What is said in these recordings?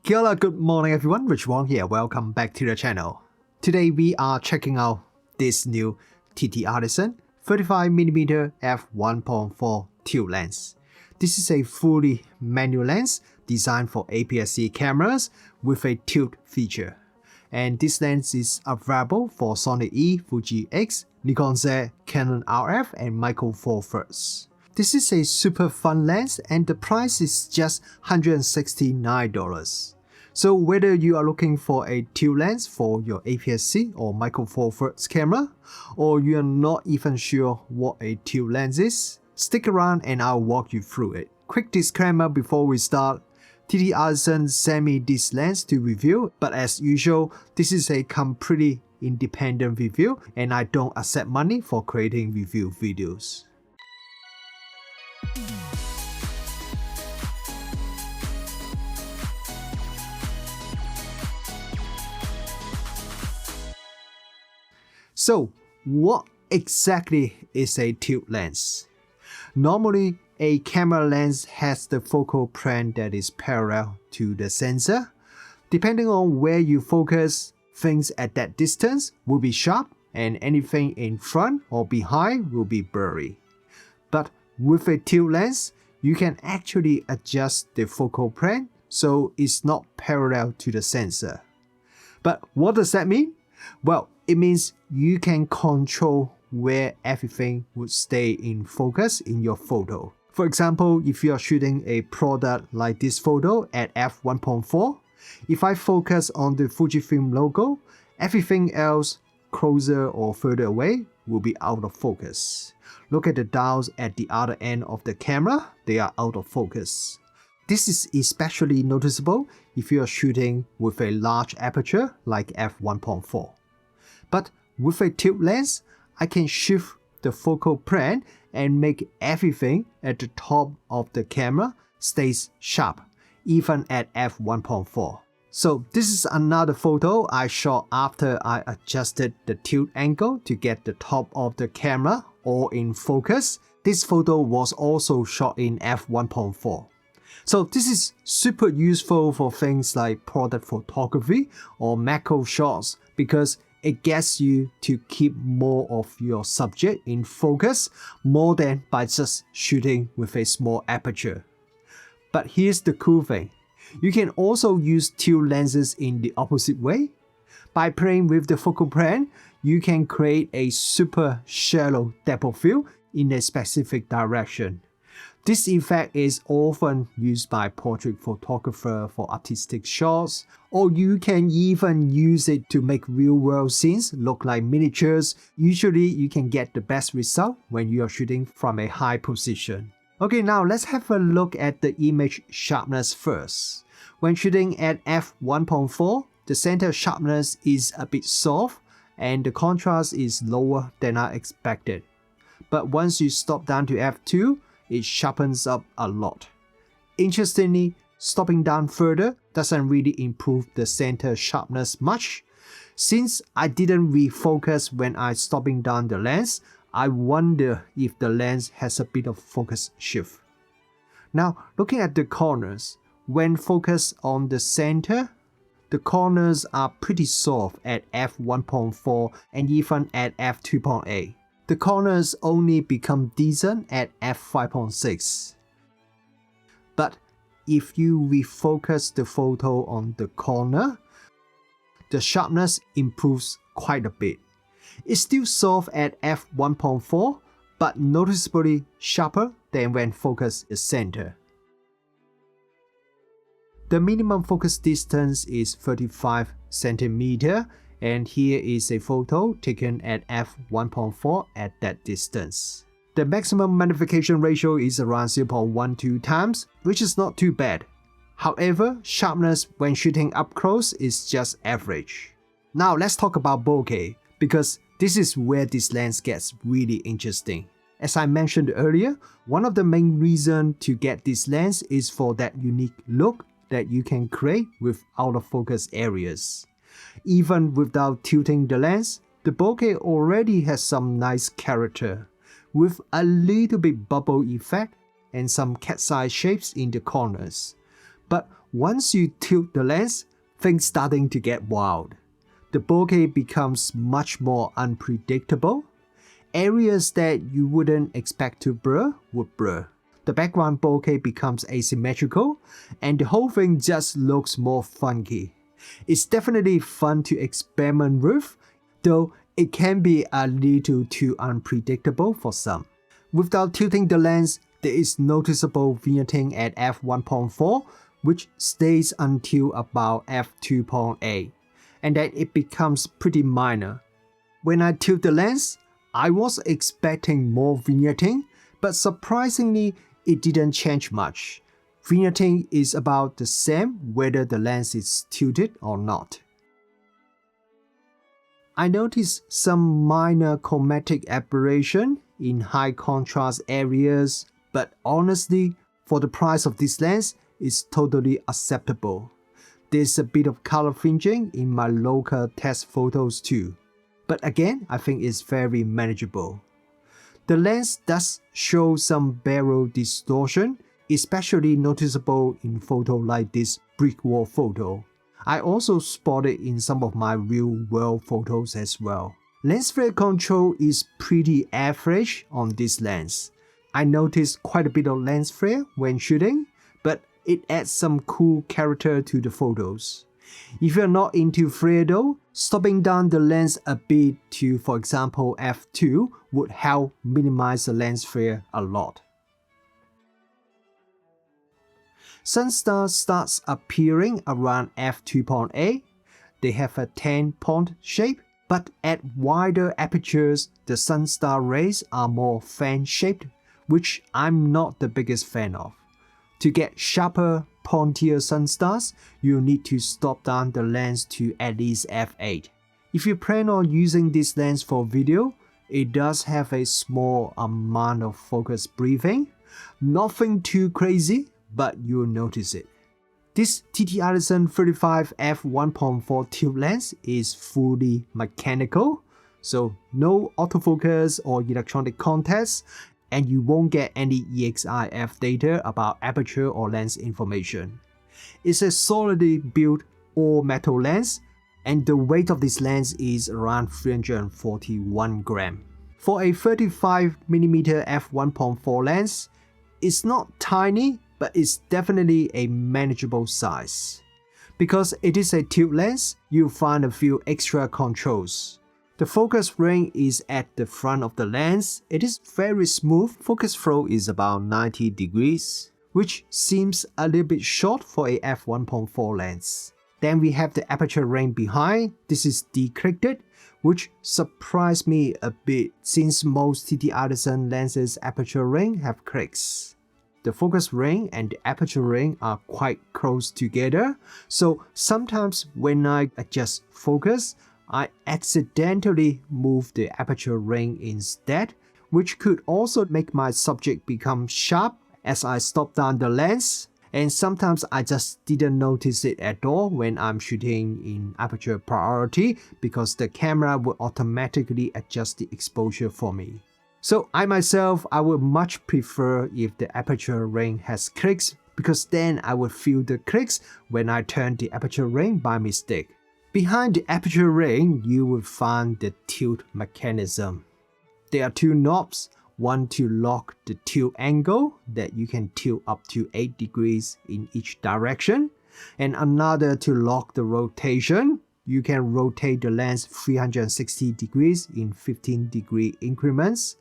Hello, good morning everyone, Rich Wong here, welcome back to the channel. Today we are checking out this new TTArtisan 35mm f1.4 tilt lens. This is a fully manual lens designed for APS-C cameras with a tilt feature. And this lens is available for Sony E, Fuji X, Nikon Z, Canon RF and Micro Four Thirds. This is a super fun lens and the price is just $169. So whether you are looking for a tilt lens for your APS-C or Micro Four Thirds camera, or you are not even sure what a tilt lens is, stick around and I'll walk you through it. Quick disclaimer before we start, TTArtisan sent me this lens to review, but as usual, this is a completely independent review and I don't accept money for creating review videos. So, what exactly is a tilt lens? Normally, a camera lens has the focal plane that is parallel to the sensor. Depending on where you focus, things at that distance will be sharp and anything in front or behind will be blurry. But with a tilt lens, you can actually adjust the focal plane so it's not parallel to the sensor. But what does that mean? Well, it means you can control where everything would stay in focus in your photo. For example, if you are shooting a product like this photo at f1.4, if I focus on the Fujifilm logo, everything else closer or further away will be out of focus. Look at the dials at the other end of the camera, they are out of focus. This is especially noticeable if you are shooting with a large aperture like f1.4. But with a tilt lens, I can shift the focal plane and make everything at the top of the camera stays sharp, even at f1.4. So this is another photo I shot after I adjusted the tilt angle to get the top of the camera all in focus. This photo was also shot in f1.4. So this is super useful for things like product photography or macro shots because it gets you to keep more of your subject in focus more than by just shooting with a small aperture. But here's the cool thing. You can also use tilt lenses in the opposite way. By playing with the focal plane, you can create a super shallow depth of field in a specific direction. This effect is often used by portrait photographers for artistic shots, or you can even use it to make real-world scenes look like miniatures. Usually, you can get the best result when you are shooting from a high position. Okay, now let's have a look at the image sharpness first. When shooting at f1.4, the center sharpness is a bit soft and the contrast is lower than I expected. But once you stop down to f2, it sharpens up a lot. Interestingly, stopping down further doesn't really improve the center sharpness much. Since I didn't refocus when I stopping down the lens, I wonder if the lens has a bit of focus shift. Now, looking at the corners, when focused on the center, the corners are pretty soft at f1.4 and even at f2.8. The corners only become decent at f5.6. But if you refocus the photo on the corner, the sharpness improves quite a bit. It's still soft at f1.4, but noticeably sharper than when focused is center. The minimum focus distance is 35 cm. And here is a photo taken at f1.4 at that distance. The maximum magnification ratio is around 0.12 times, which is not too bad. However, sharpness when shooting up close is just average. Now let's talk about bokeh, because this is where this lens gets really interesting. As I mentioned earlier, one of the main reasons to get this lens is for that unique look that you can create with out of focus areas. Even without tilting the lens, the bokeh already has some nice character, with a little bit bubble effect and some cat's eye shapes in the corners. But Once you tilt the lens, things starting to get wild. The bokeh becomes much more unpredictable. Areas that you wouldn't expect to blur would blur. The background bokeh becomes asymmetrical, and the whole thing just looks more funky. It's definitely fun to experiment with, though it can be a little too unpredictable for some. Without tilting the lens, there is noticeable vignetting at f1.4, which stays until about f2.8, and then it becomes pretty minor. When I tilt the lens, I was expecting more vignetting, but surprisingly, it didn't change much. Vignetting is about the same whether the lens is tilted or not. I noticed some minor chromatic aberration in high contrast areas, but honestly, for the price of this lens, it's totally acceptable. There's a bit of color fringing in my local test photos too, but again, I think it's very manageable. The lens does show some barrel distortion, especially noticeable in photo like this brick wall photo. I also spotted in some of my real world photos as well. Lens flare control is pretty average on this lens. I noticed quite a bit of lens flare when shooting, but it adds some cool character to the photos. If you're not into flare though, stopping down the lens a bit to, for example, f2 would help minimize the lens flare a lot. Sunstars starts appearing around f2.8. They have a 10-point shape, but at wider apertures, the Sunstar rays are more fan-shaped, which I'm not the biggest fan of. To get sharper, pointier Sunstars, you need to stop down the lens to at least f8. If you plan on using this lens for video, it does have a small amount of focus breathing. Nothing too crazy, but you'll notice it. This TTArtisan 35 f1.4 tilt lens is fully mechanical, so no autofocus or electronic contacts, and you won't get any EXIF data about aperture or lens information. It's a solidly built all-metal lens, and the weight of this lens is around 341 grams. For a 35mm f1.4 lens, it's not tiny, but it's definitely a manageable size. Because it is a tilt lens, you'll find a few extra controls. The focus ring is at the front of the lens. It is very smooth. Focus flow is about 90 degrees, which seems a little bit short for a f1.4 lens. Then we have the aperture ring behind. This is declicked, which surprised me a bit since most TTArtisan lenses aperture ring have clicks. The focus ring and the aperture ring are quite close together, so sometimes when I adjust focus, I accidentally move the aperture ring instead, which could also make my subject become sharp as I stop down the lens, and sometimes I just didn't notice it at all when I'm shooting in aperture priority because the camera will automatically adjust the exposure for me. So I would much prefer if the aperture ring has clicks, because then I would feel the clicks when I turn the aperture ring by mistake. Behind the aperture ring, you will find the tilt mechanism. There are two knobs, one to lock the tilt angle that you can tilt up to 8 degrees in each direction, and another to lock the rotation. You can rotate the lens 360 degrees in 15-degree increments,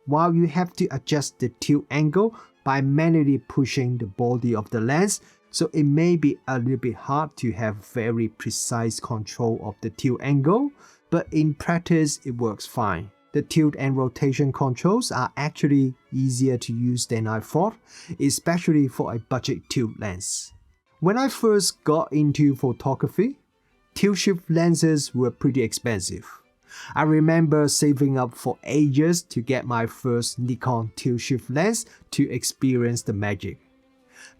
while you have to adjust the tilt angle by manually pushing the body of the lens, so it may be a little bit hard to have very precise control of the tilt angle, but in practice it works fine. The tilt and rotation controls are actually easier to use than I thought, especially for a budget tilt lens. When I first got into photography, tilt shift lenses were pretty expensive. I remember saving up for ages to get my first Nikon tilt shift lens to experience the magic.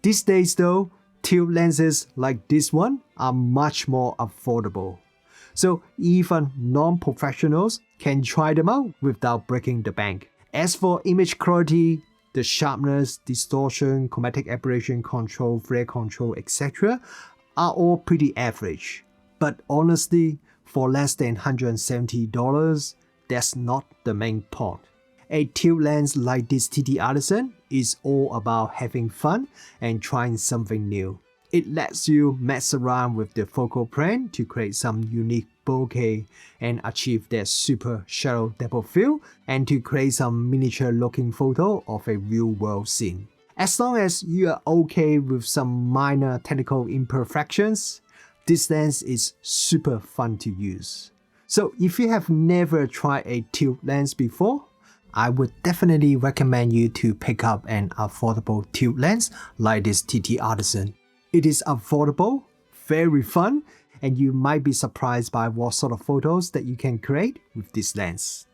These days though, tilt lenses like this one are much more affordable. So even non-professionals can try them out without breaking the bank. As for image quality, The sharpness, distortion, chromatic aberration control, flare control, etc. are all pretty average. But honestly, for less than $170, that's not the main point. A tilt lens like this TTArtisan is all about having fun and trying something new. It lets you mess around with the focal plane to create some unique bokeh and achieve that super shallow depth of field, and to create some miniature looking photo of a real world scene. As long as you are okay with some minor technical imperfections, this lens is super fun to use. So if you have never tried a tilt lens before, I would definitely recommend you to pick up an affordable tilt lens like this TTArtisan. It is affordable, very fun, and you might be surprised by what sort of photos that you can create with this lens.